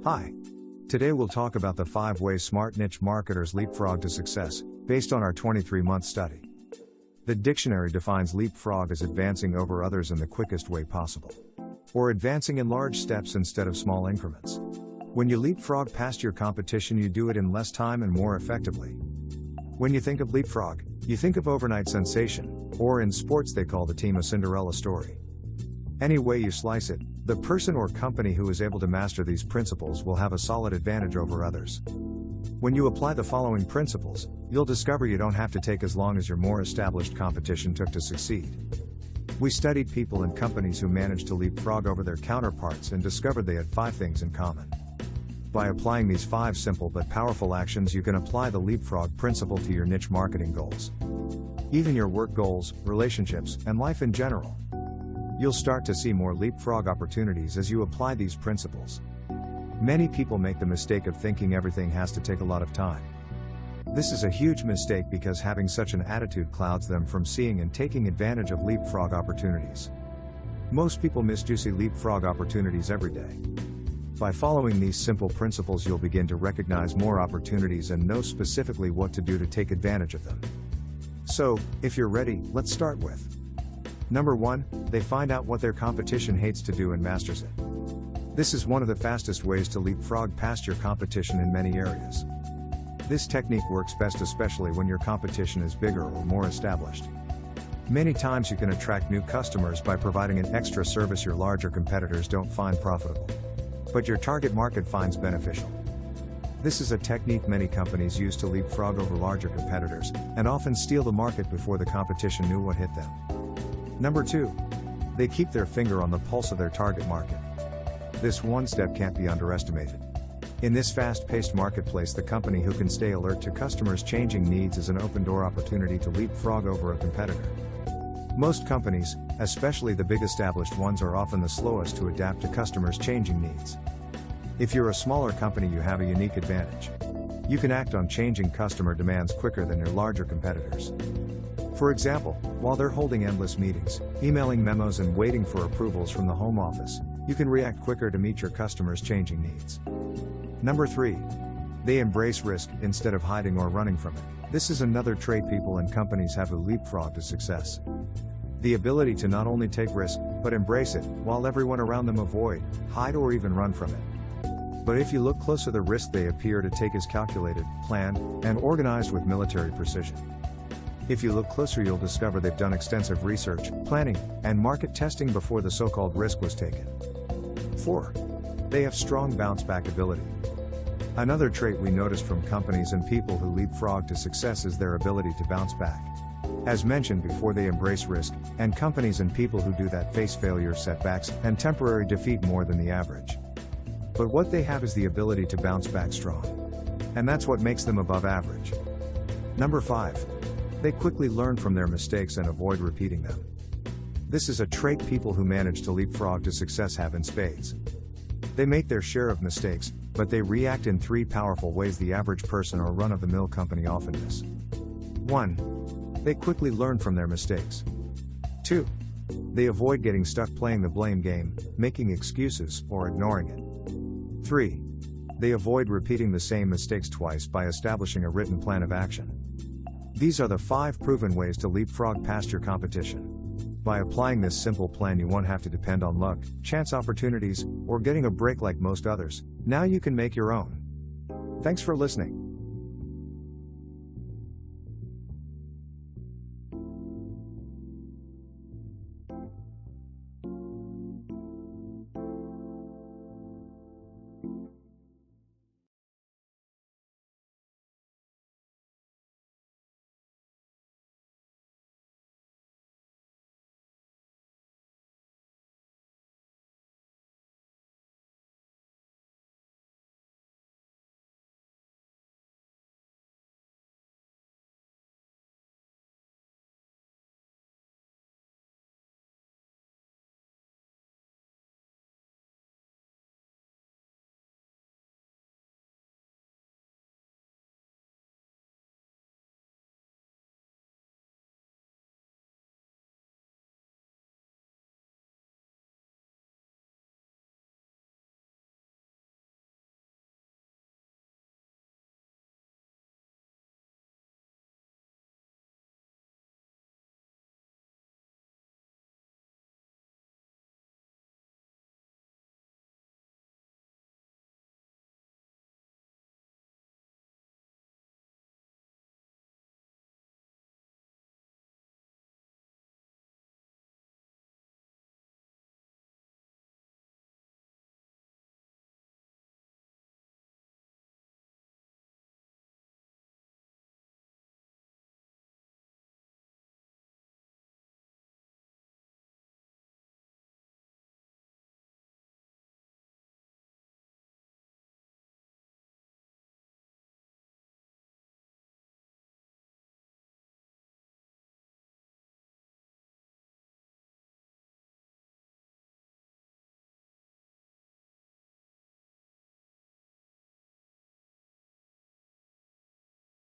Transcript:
Hi. Today we'll talk about the 5 ways smart niche marketers leapfrog to success, based on our 23-month study. The dictionary defines leapfrog as advancing over others in the quickest way possible, or advancing in large steps instead of small increments. When you leapfrog past your competition, you do it in less time and more effectively. When you think of leapfrog, you think of overnight sensation, or in sports they call the team a Cinderella story. Any way you slice it, the person or company who is able to master these principles will have a solid advantage over others. When you apply the following principles, you'll discover you don't have to take as long as your more established competition took to succeed. We studied people and companies who managed to leapfrog over their counterparts and discovered they had 5 things in common. By applying these 5 simple but powerful actions, you can apply the leapfrog principle to your niche marketing goals, even your work goals, relationships, and life in general. You'll start to see more leapfrog opportunities as you apply these principles. Many people make the mistake of thinking everything has to take a lot of time. This is a huge mistake because having such an attitude clouds them from seeing and taking advantage of leapfrog opportunities. Most people miss juicy leapfrog opportunities every day. By following these simple principles, you'll begin to recognize more opportunities and know specifically what to do to take advantage of them. So, if you're ready, let's start with Number 1, they find out what their competition hates to do and masters it. This is one of the fastest ways to leapfrog past your competition in many areas. This technique works best especially when your competition is bigger or more established. Many times you can attract new customers by providing an extra service your larger competitors don't find profitable, but your target market finds beneficial. This is a technique many companies use to leapfrog over larger competitors, and often steal the market before the competition knew what hit them. Number 2. They keep their finger on the pulse of their target market. This one step can't be underestimated. In this fast-paced marketplace, the company who can stay alert to customers' changing needs is an open-door opportunity to leapfrog over a competitor. Most companies, especially the big established ones, are often the slowest to adapt to customers' changing needs. If you're a smaller company, you have a unique advantage. You can act on changing customer demands quicker than your larger competitors. For example, while they're holding endless meetings, emailing memos and waiting for approvals from the home office, you can react quicker to meet your customers' changing needs. Number 3. They embrace risk instead of hiding or running from it. This is another trait people and companies have who leapfrog to success. The ability to not only take risk, but embrace it, while everyone around them avoid, hide, or even run from it. But if you look closer, the risk they appear to take is calculated, planned, and organized with military precision. If you look closer, you'll discover they've done extensive research, planning, and market testing before the so-called risk was taken. 4. They have strong bounce-back ability. Another trait we noticed from companies and people who leapfrog to success is their ability to bounce back. As mentioned before, they embrace risk, and companies and people who do that face failure, setbacks, and temporary defeat more than the average. But what they have is the ability to bounce back strong. And that's what makes them above average. Number 5. They quickly learn from their mistakes and avoid repeating them. This is a trait people who manage to leapfrog to success have in spades. They make their share of mistakes, but they react in 3 powerful ways the average person or run-of-the-mill company often miss. 1. They quickly learn from their mistakes. 2. They avoid getting stuck playing the blame game, making excuses, or ignoring it. 3. They avoid repeating the same mistakes twice by establishing a written plan of action. These are the 5 proven ways to leapfrog past your competition. By applying this simple plan, you won't have to depend on luck, chance opportunities, or getting a break like most others. Now you can make your own. Thanks for listening.